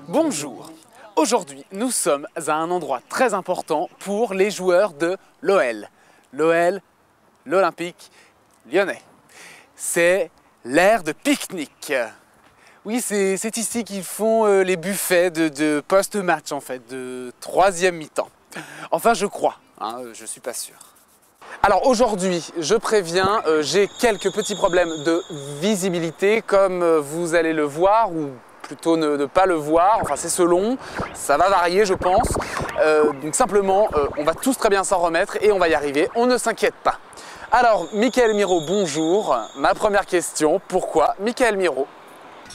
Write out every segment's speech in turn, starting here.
Bonjour, aujourd'hui nous sommes à un endroit très important pour les joueurs de l'OL. L'OL, l'Olympique Lyonnais. C'est l'aire de pique-nique. Oui, c'est ici qu'ils font les buffets de post-match en fait, de troisième mi-temps. Enfin je crois, hein, je suis pas sûr. Alors aujourd'hui, je préviens, j'ai quelques petits problèmes de visibilité comme vous allez le voir ou plutôt ne pas le voir, enfin c'est selon, ça va varier je pense. Donc simplement, on va tous très bien s'en remettre et on va y arriver, on ne s'inquiète pas. Alors, Michael Miro, bonjour. Ma première question, pourquoi Michael Miro?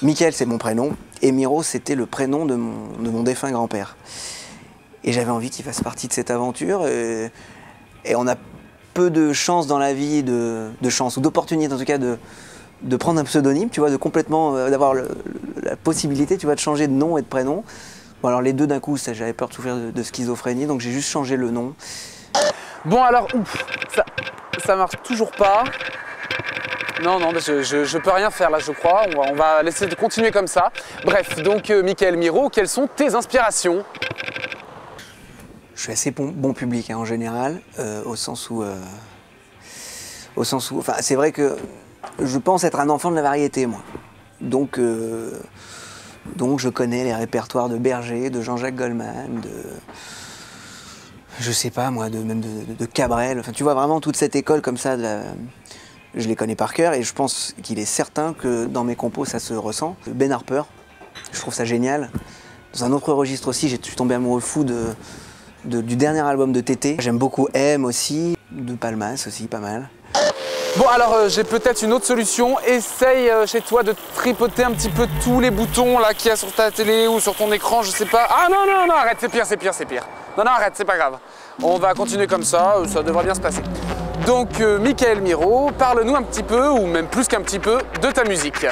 Michael, c'est mon prénom, et Miro, c'était le prénom de mon défunt grand-père. Et j'avais envie qu'il fasse partie de cette aventure, et on a peu de chance dans la vie, de chance, ou d'opportunité en tout cas, de prendre un pseudonyme, tu vois, de complètement, d'avoir la possibilité, tu vois, de changer de nom et de prénom. Bon, alors les deux d'un coup, j'avais peur de souffrir de schizophrénie, donc j'ai juste changé le nom. Bon alors, ça marche toujours pas. Non, mais je peux rien faire là, je crois. On va laisser de continuer comme ça. Bref, donc Michael Miro, quelles sont tes inspirations? Je suis assez bon public hein, en général, au sens où, enfin, c'est vrai que je pense être un enfant de la variété, moi. Donc je connais les répertoires de Berger, de Jean-Jacques Goldman, je sais pas moi, même de Cabrel. Enfin, tu vois vraiment toute cette école comme ça, je les connais par cœur et je pense qu'il est certain que dans mes compos ça se ressent. Ben Harper, je trouve ça génial. Dans un autre registre aussi, je suis tombé amoureux fou du dernier album de Tété. J'aime beaucoup M aussi, de Palmas aussi, pas mal. Bon alors j'ai peut-être une autre solution, essaye chez toi de tripoter un petit peu tous les boutons là qu'il y a sur ta télé ou sur ton écran, je sais pas. Ah non, arrête, c'est pire. Non, arrête, c'est pas grave. On va continuer comme ça devrait bien se passer. Donc Michael Miro, parle-nous un petit peu, ou même plus qu'un petit peu, de ta musique.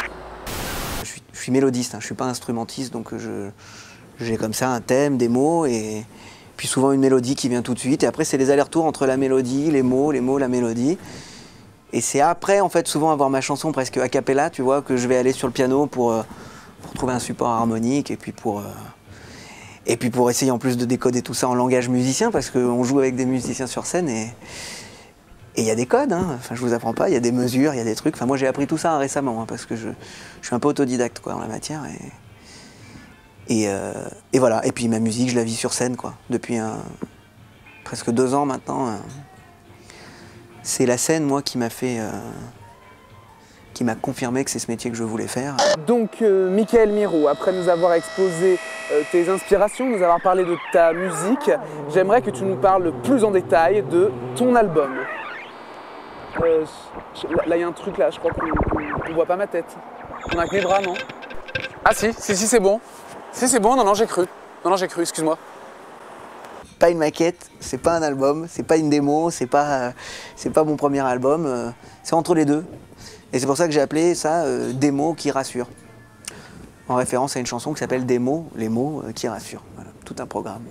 Je suis mélodiste, hein, je suis pas instrumentiste, donc j'ai comme ça un thème, des mots, et puis souvent une mélodie qui vient tout de suite, et après c'est les allers-retours entre la mélodie, les mots, la mélodie. Et c'est après, en fait, souvent avoir ma chanson presque a cappella, tu vois, que je vais aller sur le piano pour trouver un support harmonique et puis pour essayer en plus de décoder tout ça en langage musicien, parce qu'on joue avec des musiciens sur scène et il y a des codes, hein. Enfin, je vous apprends pas, il y a des mesures, il y a des trucs. Enfin, moi, j'ai appris tout ça hein, récemment, hein, parce que je suis un peu autodidacte quoi, en la matière. Et voilà. Et puis ma musique, je la vis sur scène, quoi, depuis presque 2 ans maintenant. C'est la scène, moi, qui m'a confirmé que c'est ce métier que je voulais faire. Donc, Michael Miro, après nous avoir exposé tes inspirations, nous avoir parlé de ta musique, j'aimerais que tu nous parles plus en détail de ton album. Là, il y a un truc là, je crois qu'on voit pas ma tête. On a que mes bras, non? Ah si, c'est bon. Si, c'est bon, non, j'ai cru. Non, j'ai cru, excuse-moi. Pas une maquette, c'est pas un album, c'est pas une démo, c'est pas mon premier album, c'est entre les deux. Et c'est pour ça que j'ai appelé ça Démo qui rassure. En référence à une chanson qui s'appelle Des mots, les mots qui rassurent. Voilà, tout un programme.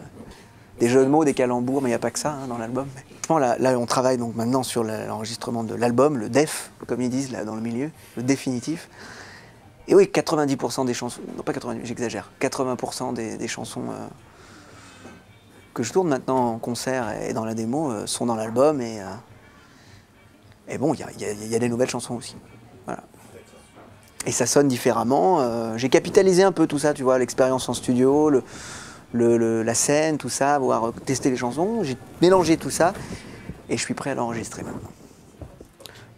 Des jeux de mots, des calembours, mais il n'y a pas que ça hein, dans l'album. Là, on travaille donc maintenant sur l'enregistrement de l'album, le def, comme ils disent là dans le milieu, le définitif. Et oui, 90% des chansons, non pas 90, j'exagère, 80% des chansons que je tourne maintenant en concert et dans la démo sont dans l'album et bon, il y a des nouvelles chansons aussi. Voilà. Et ça sonne différemment. J'ai capitalisé un peu tout ça, tu vois, l'expérience en studio, la scène, tout ça, voir tester les chansons. J'ai mélangé tout ça et je suis prêt à l'enregistrer maintenant.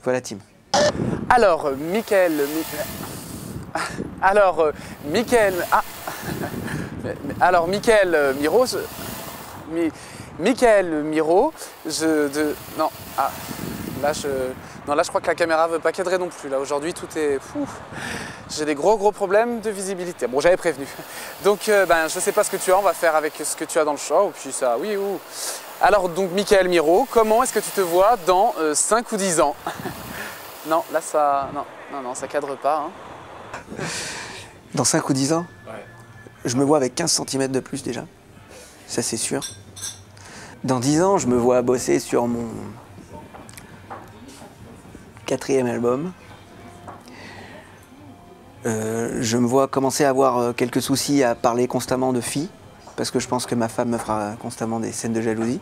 Voilà, Tim. Alors, Michael Miro, Michael Miro, non, là je crois que la caméra veut pas cadrer non plus. Là aujourd'hui tout est fou. J'ai des gros problèmes de visibilité. Bon, j'avais prévenu. Donc je sais pas ce que tu as, on va faire avec ce que tu as dans le show, puis ça, oui ou. Alors donc Michael Miro, comment est-ce que tu te vois dans 5 ou 10 ans? Non, là ça... Non, ça cadre pas. Hein. Dans 5 ou 10 ans, Ouais. je me vois avec 15 cm de plus déjà. Ça, c'est sûr. Dans 10 ans, je me vois bosser sur mon 4e album. Je me vois commencer à avoir quelques soucis à parler constamment de filles, parce que je pense que ma femme me fera constamment des scènes de jalousie.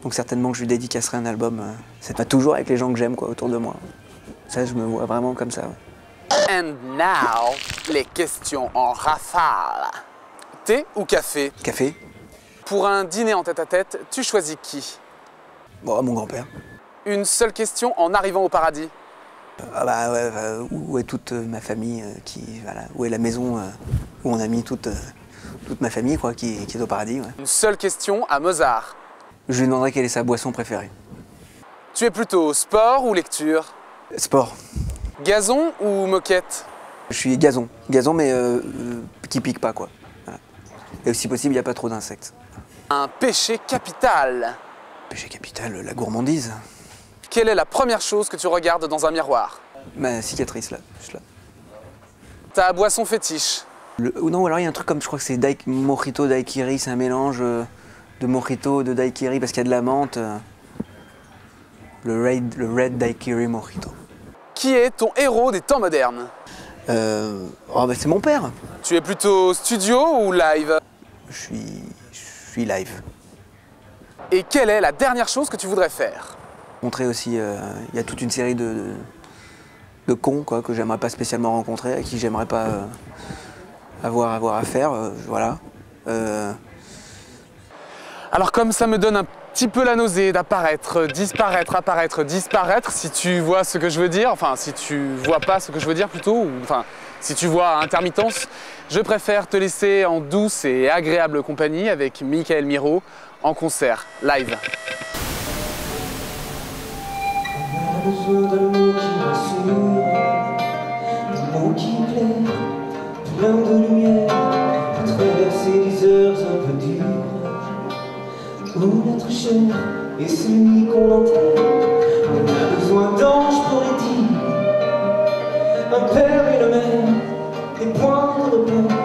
Donc certainement que je lui dédicacerai un album. C'est pas toujours avec les gens que j'aime quoi, autour de moi. Ça, je me vois vraiment comme ça. Ouais. And now, les questions en rafale. Thé ou café? Café. Pour un dîner en tête-à-tête, tu choisis qui? Bon, mon grand-père. Une seule question en arrivant au paradis. Ah bah ouais, où est toute ma famille voilà, où est la maison où on a mis toute ma famille quoi, qui est au paradis. Ouais. Une seule question à Mozart. Je lui demanderai quelle est sa boisson préférée. Tu es plutôt sport ou lecture? Sport. Gazon ou moquette? Je suis gazon. Gazon mais qui pique pas quoi. Voilà. Et aussi possible, il n'y a pas trop d'insectes. Un péché capital. Péché capital, la gourmandise. Quelle est la première chose que tu regardes dans un miroir? Ma cicatrice là, juste là. Ta boisson fétiche? Non, alors il y a un truc comme, je crois que c'est mojito daiquiri, c'est un mélange de mojito, de daiquiri, parce qu'il y a de la menthe. Le red daiquiri mojito. Qui est ton héros des temps modernes? Oh bah c'est mon père. Tu es plutôt studio ou live? Je suis live. Et quelle est la dernière chose que tu voudrais faire? Montrer aussi, il y a toute une série de cons quoi, que j'aimerais pas spécialement rencontrer, à qui j'aimerais pas avoir affaire, voilà. Alors comme ça me donne un petit peu la nausée d'apparaître, disparaître, apparaître, disparaître, si tu vois ce que je veux dire, enfin si tu vois pas ce que je veux dire plutôt, ou enfin si tu vois à intermittence, je préfère te laisser en douce et agréable compagnie avec Michael Miro en concert, live. On a besoin d'un mot qui rassure, d'un mot qui éclaire, plein de lumière, pour traverser les heures un peu dures, où notre chair est celui qu'on enterre. On a besoin d'anges pour les dire, un père et une mère, des points de repère,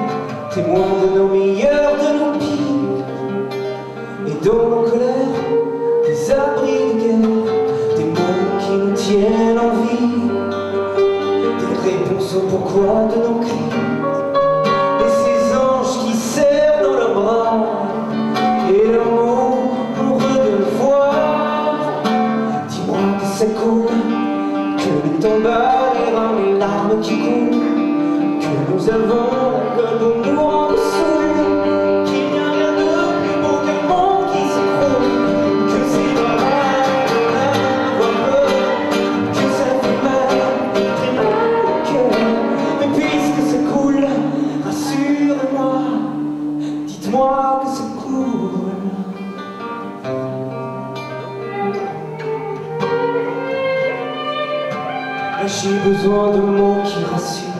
témoins de nos meilleurs, de nos pires, et dans nos colères, des abris de guerre, des mots qui nous tiennent en vie, des réponses au pourquoi de nos cris, et ces anges qui serrent dans leurs bras, et leurs mots pour eux de voir. Dis-moi que c'est cool, que le temps bat les larmes qui coulent, que nous avons la gueule pour nous rendre saouls, qu'il n'y a rien de plus beau qu'un monde qui s'écroule, que c'est normal d'avoir peur, que ça fait mal, très mal au cœur. Mais puisque c'est cool, rassurez-moi, dites-moi que c'est cool. J'ai besoin de mots qui rassurent,